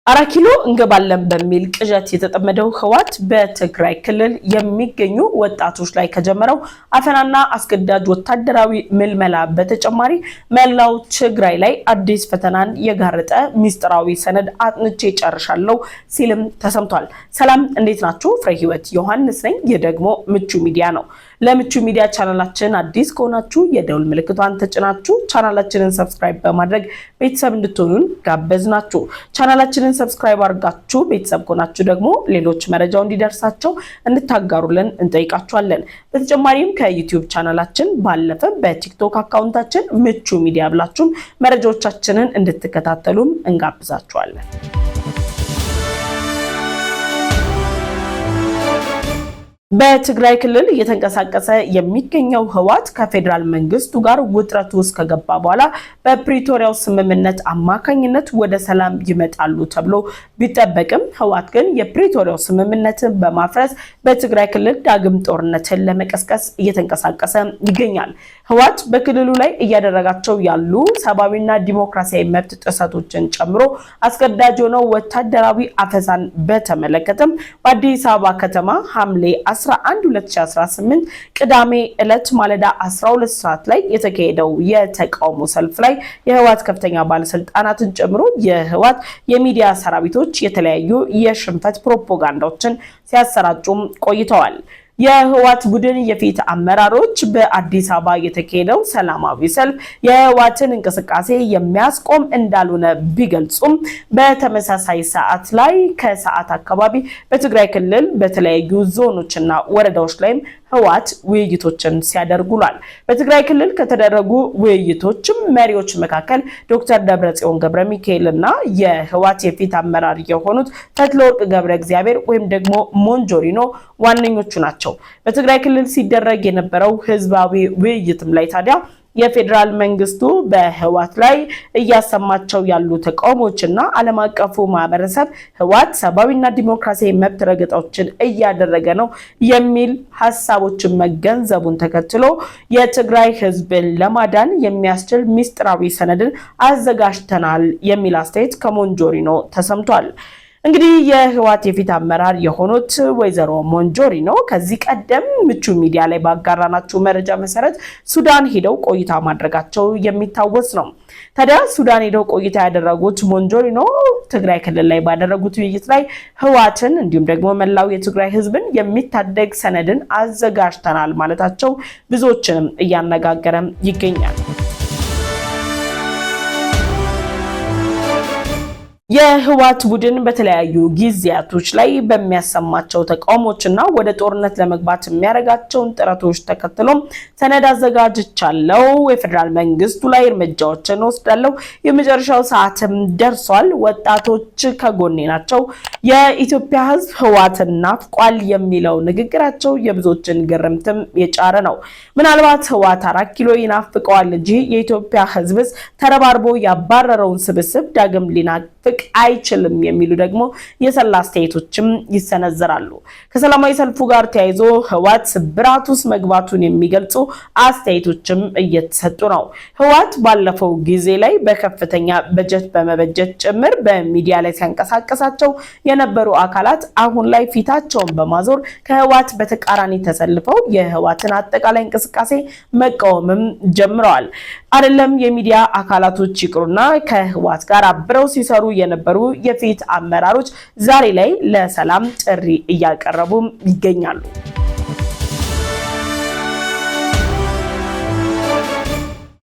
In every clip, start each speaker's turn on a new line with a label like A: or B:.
A: 4 ኪሎ እንገባለን በሚል ቅዠት የተጠመደው ህወሓት በትግራይ ክልል የሚገኙ ወጣቶች ላይ ከጀመረው አፈናና አስገዳጅ ወታደራዊ ምልመላ በተጨማሪ መላው ትግራይ ላይ አዲስ ፈተናን የጋረጠ ሚስጥራዊ ሰነድ አጥንቼ ጨርሻለሁ ሲልም ተሰምቷል። ሰላም እንዴት ናችሁ? ፍሬ ህይወት ዮሐንስ ነኝ። ይህ ደግሞ ምቹ ሚዲያ ነው። ለምቹ ሚዲያ ቻናላችን አዲስ ከሆናችሁ የደውል ምልክቷን ተጭናችሁ ቻናላችንን ሰብስክራይብ በማድረግ ቤተሰብ እንድትሆኑን ጋበዝናችሁ። ቻናላችንን ሰብስክራይብ አድርጋችሁ ቤተሰብ ከሆናችሁ ደግሞ ሌሎች መረጃው እንዲደርሳቸው እንድታጋሩልን እንጠይቃችኋለን። በተጨማሪም ከዩቲዩብ ቻናላችን ባለፈ በቲክቶክ አካውንታችን ምቹ ሚዲያ ብላችሁ መረጃዎቻችንን እንድትከታተሉም እንጋብዛችኋለን። በትግራይ ክልል እየተንቀሳቀሰ የሚገኘው ህወሓት ከፌደራል መንግስቱ ጋር ውጥረት ውስጥ ከገባ በኋላ በፕሪቶሪያው ስምምነት አማካኝነት ወደ ሰላም ይመጣሉ ተብሎ ቢጠበቅም ህወሓት ግን የፕሪቶሪያው ስምምነትን በማፍረስ በትግራይ ክልል ዳግም ጦርነትን ለመቀስቀስ እየተንቀሳቀሰ ይገኛል። ህወሓት በክልሉ ላይ እያደረጋቸው ያሉ ሰብአዊና ዲሞክራሲያዊ መብት ጥሰቶችን ጨምሮ አስገዳጅ የሆነው ወታደራዊ አፈሳን በተመለከተም በአዲስ አበባ ከተማ ሐምሌ 11 2018 ቅዳሜ ዕለት ማለዳ 12 ሰዓት ላይ የተካሄደው የተቃውሞ ሰልፍ ላይ የህወሓት ከፍተኛ ባለስልጣናትን ጨምሮ የህወሓት የሚዲያ ሰራዊቶች የተለያዩ የሽንፈት ፕሮፓጋንዳዎችን ሲያሰራጩም ቆይተዋል። የህወሓት ቡድን የፊት አመራሮች በአዲስ አበባ የተካሄደው ሰላማዊ ሰልፍ የህወሓትን እንቅስቃሴ የሚያስቆም እንዳልሆነ ቢገልጹም በተመሳሳይ ሰዓት ላይ ከሰዓት አካባቢ በትግራይ ክልል በተለያዩ ዞኖችና ወረዳዎች ላይ ህወሓት ውይይቶችን ሲያደርጉላል። በትግራይ ክልል ከተደረጉ ውይይቶችም መሪዎች መካከል ዶክተር ደብረጽዮን ገብረሚካኤልና የህወሓት የፊት አመራር የሆኑት ፈትለወርቅ ገብረእግዚአብሔር ወይም ደግሞ ሞንጆሪኖ ዋነኞቹ ናቸው። በትግራይ ክልል ሲደረግ የነበረው ህዝባዊ ውይይትም ላይ ታዲያ የፌደራል መንግስቱ በህወሓት ላይ እያሰማቸው ያሉ ተቃውሞችና ዓለም አቀፉ ማህበረሰብ ህወሓት ሰብአዊና ዲሞክራሲያዊ መብት ረገጣዎችን እያደረገ ነው የሚል ሐሳቦችን መገንዘቡን ተከትሎ የትግራይ ህዝብን ለማዳን የሚያስችል ሚስጥራዊ ሰነድን አዘጋጅተናል የሚል አስተያየት ከሞንጆሪኖ ተሰምቷል። እንግዲህ የህወሓት የፊት አመራር የሆኑት ወይዘሮ ሞንጆሪኖ ከዚህ ቀደም ምቹ ሚዲያ ላይ ባጋራናችሁ መረጃ መሰረት ሱዳን ሄደው ቆይታ ማድረጋቸው የሚታወስ ነው። ታዲያ ሱዳን ሄደው ቆይታ ያደረጉት ሞንጆሪኖ ትግራይ ክልል ላይ ባደረጉት ውይይት ላይ ህወሓትን እንዲሁም ደግሞ መላው የትግራይ ህዝብን የሚታደግ ሰነድን አዘጋጅተናል ማለታቸው ብዙዎችንም እያነጋገረ ይገኛል። የህወሓት ቡድን በተለያዩ ጊዜያቶች ላይ በሚያሰማቸው ተቃውሞችና ወደ ጦርነት ለመግባት የሚያደርጋቸውን ጥረቶች ተከትሎ ሰነድ አዘጋጅቻለሁ፣ የፌደራል መንግስቱ ላይ እርምጃዎችን ወስዳለሁ፣ የመጨረሻው ሰዓትም ደርሷል፣ ወጣቶች ከጎኔ ናቸው፣ የኢትዮጵያ ህዝብ ህወሓትን ናፍቋል የሚለው ንግግራቸው የብዙዎችን ግርምትም የጫረ ነው። ምናልባት ህወሓት 4 ኪሎ ይናፍቀዋል እንጂ የኢትዮጵያ ህዝብስ ተረባርቦ ያባረረውን ስብስብ ዳግም ሊናፍቅ አይችልም የሚሉ ደግሞ የሰላ አስተያየቶችም ይሰነዘራሉ። ከሰላማዊ ሰልፉ ጋር ተያይዞ ህወሓት ስብራት ውስጥ መግባቱን የሚገልጹ አስተያየቶችም እየተሰጡ ነው። ህወሓት ባለፈው ጊዜ ላይ በከፍተኛ በጀት በመበጀት ጭምር በሚዲያ ላይ ሲያንቀሳቀሳቸው የነበሩ አካላት አሁን ላይ ፊታቸውን በማዞር ከህወሓት በተቃራኒ ተሰልፈው የህወሓትን አጠቃላይ እንቅስቃሴ መቃወምም ጀምረዋል። አይደለም የሚዲያ አካላቶች ይቅሩና ከህወሓት ጋር አብረው ሲሰሩ የነበሩ የፊት አመራሮች ዛሬ ላይ ለሰላም ጥሪ እያቀረቡ ይገኛሉ።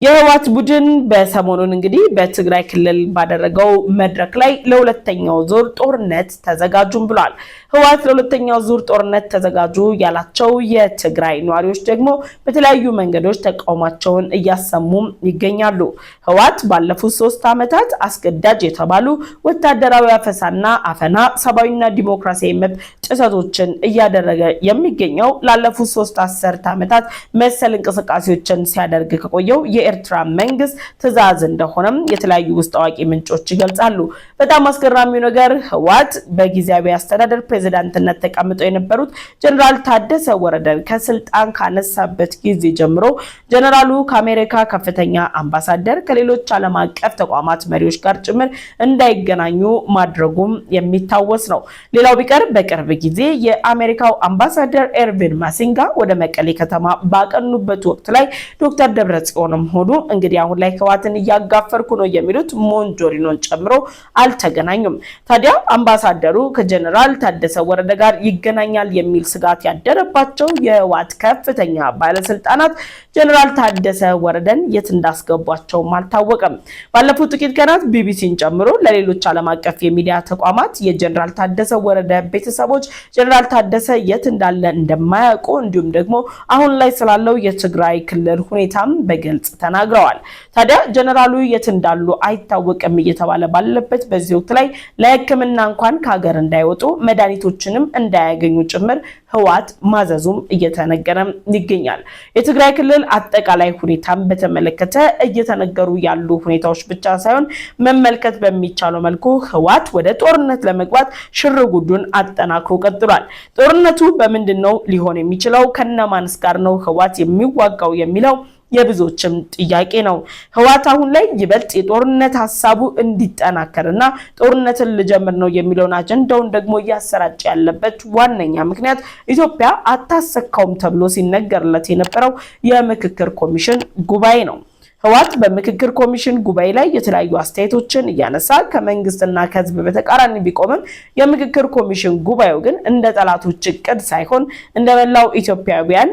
A: የህወሓት ቡድን በሰሞኑን እንግዲህ በትግራይ ክልል ባደረገው መድረክ ላይ ለሁለተኛው ዙር ጦርነት ተዘጋጁም ብሏል። ህወሓት ለሁለተኛው ዙር ጦርነት ተዘጋጁ ያላቸው የትግራይ ነዋሪዎች ደግሞ በተለያዩ መንገዶች ተቃውሟቸውን እያሰሙ ይገኛሉ። ህወሓት ባለፉት 3 ዓመታት አስገዳጅ የተባሉ ወታደራዊ አፈሳና አፈና፣ ሰብአዊና ዲሞክራሲያዊ መብት ጥሰቶችን እያደረገ የሚገኘው ላለፉት 3 አስርት ዓመታት መሰል እንቅስቃሴዎችን ሲያደርግ ከቆየው የኤርትራ መንግስት ትዕዛዝ እንደሆነም የተለያዩ ውስጥ አዋቂ ምንጮች ይገልጻሉ። በጣም አስገራሚው ነገር ህወሓት በጊዜያዊ አስተዳደር ፕሬዝዳንትነት ተቀምጠው የነበሩት ጀነራል ታደሰ ወረደን ከስልጣን ካነሳበት ጊዜ ጀምሮ ጀነራሉ ከአሜሪካ ከፍተኛ አምባሳደር ከሌሎች ዓለም አቀፍ ተቋማት መሪዎች ጋር ጭምር እንዳይገናኙ ማድረጉም የሚታወስ ነው። ሌላው ቢቀር በቅርብ ጊዜ የአሜሪካው አምባሳደር ኤርቪን ማሲንጋ ወደ መቀሌ ከተማ ባቀኑበት ወቅት ላይ ዶክተር ደብረጽዮንም ሆኑ እንግዲህ አሁን ላይ ህወሓትን እያጋፈርኩ ነው የሚሉት ሞንጆሪኖን ጨምሮ አልተገናኙም። ታዲያ አምባሳደሩ ከጀነራል ታደሰ ወረደ ጋር ይገናኛል የሚል ስጋት ያደረባቸው የህወሓት ከፍተኛ ባለስልጣናት ጀነራል ታደሰ ወረደን የት እንዳስገቧቸውም አልታወቀም። ባለፉት ጥቂት ቀናት ቢቢሲን ጨምሮ ለሌሎች ዓለም አቀፍ የሚዲያ ተቋማት የጀነራል ታደሰ ወረደ ቤተሰቦች ጀነራል ታደሰ የት እንዳለ እንደማያውቁ እንዲሁም ደግሞ አሁን ላይ ስላለው የትግራይ ክልል ሁኔታም በግልጽ ተናግረዋል። ታዲያ ጀነራሉ የት እንዳሉ አይታወቅም እየተባለ ባለበት በዚህ ወቅት ላይ ለሕክምና እንኳን ከሀገር እንዳይወጡ መድኃኒቶችንም እንዳያገኙ ጭምር ህወሓት ማዘዙም እየተነገረ ይገኛል። የትግራይ ክልል አጠቃላይ ሁኔታም በተመለከተ እየተነገሩ ያሉ ሁኔታዎች ብቻ ሳይሆን መመልከት በሚቻለው መልኩ ህወሓት ወደ ጦርነት ለመግባት ሽርጉዱን አጠናክሮ ቀጥሏል። ጦርነቱ በምንድነው ሊሆን የሚችለው? ከነማንስ ጋር ነው ህወሓት የሚዋጋው የሚለው የብዙዎችም ጥያቄ ነው። ህወሓት አሁን ላይ ይበልጥ የጦርነት ሐሳቡ እንዲጠናከርና ጦርነትን ልጀምር ነው የሚለውን አጀንዳውን ደግሞ እያሰራጨ ያለበት ዋነኛ ምክንያት ኢትዮጵያ አታሰካውም ተብሎ ሲነገርለት የነበረው የምክክር ኮሚሽን ጉባኤ ነው። ህወሓት በምክክር ኮሚሽን ጉባኤ ላይ የተለያዩ አስተያየቶችን እያነሳ ከመንግስትና ከህዝብ በተቃራኒ ቢቆምም የምክክር ኮሚሽን ጉባኤው ግን እንደ ጠላቶች እቅድ ሳይሆን እንደ መላው ኢትዮጵያውያን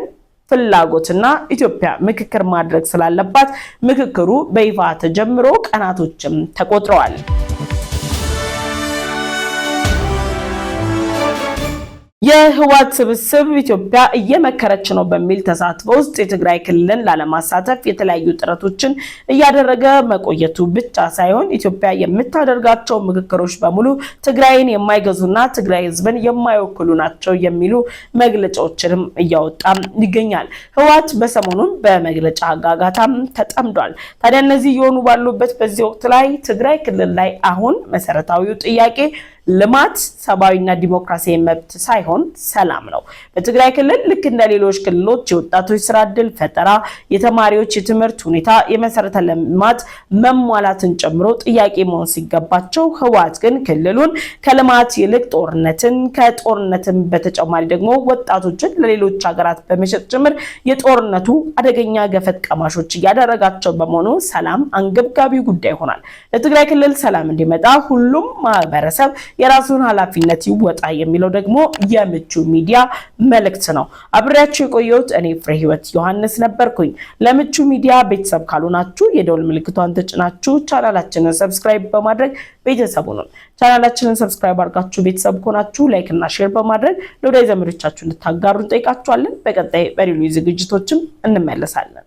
A: ፍላጎትና ኢትዮጵያ ምክክር ማድረግ ስላለባት ምክክሩ በይፋ ተጀምሮ ቀናቶችም ተቆጥረዋል። የህወሓት ስብስብ ኢትዮጵያ እየመከረች ነው በሚል ተሳትፎ ውስጥ የትግራይ ክልልን ላለማሳተፍ የተለያዩ ጥረቶችን እያደረገ መቆየቱ ብቻ ሳይሆን ኢትዮጵያ የምታደርጋቸው ምክክሮች በሙሉ ትግራይን የማይገዙና ትግራይ ህዝብን የማይወክሉ ናቸው የሚሉ መግለጫዎችንም እያወጣ ይገኛል። ህወሓት በሰሞኑን በመግለጫ ጋጋታም ተጠምዷል። ታዲያ እነዚህ የሆኑ ባሉበት በዚህ ወቅት ላይ ትግራይ ክልል ላይ አሁን መሰረታዊው ጥያቄ ልማት፣ ሰብአዊና ዲሞክራሲያዊ መብት ሳይሆን ሰላም ነው። በትግራይ ክልል ልክ እንደ ሌሎች ክልሎች የወጣቶች ስራ ዕድል ፈጠራ፣ የተማሪዎች የትምህርት ሁኔታ፣ የመሰረተ ልማት መሟላትን ጨምሮ ጥያቄ መሆን ሲገባቸው ህወሓት ግን ክልሉን ከልማት ይልቅ ጦርነትን፣ ከጦርነትም በተጨማሪ ደግሞ ወጣቶችን ለሌሎች ሀገራት በመሸጥ ጭምር የጦርነቱ አደገኛ ገፈት ቀማሾች እያደረጋቸው በመሆኑ ሰላም አንገብጋቢ ጉዳይ ሆኗል። ለትግራይ ክልል ሰላም እንዲመጣ ሁሉም ማህበረሰብ የራሱን ኃላፊነት ይወጣ የሚለው ደግሞ የምቹ ሚዲያ መልእክት ነው። አብሬያችሁ የቆየሁት እኔ ፍሬ ህይወት ዮሐንስ ነበርኩኝ። ለምቹ ሚዲያ ቤተሰብ ካሉናችሁ የደውል ምልክቷን ተጭናችሁ ቻናላችንን ሰብስክራይብ በማድረግ ቤተሰቡ ነው። ቻናላችንን ሰብስክራይብ አድርጋችሁ ቤተሰብ ከሆናችሁ ላይክ እና ሼር በማድረግ ለወዳጅ ዘመዶቻችሁ እንድታጋሩ እንጠይቃችኋለን። በቀጣይ በሌሎች ዝግጅቶችም እንመለሳለን።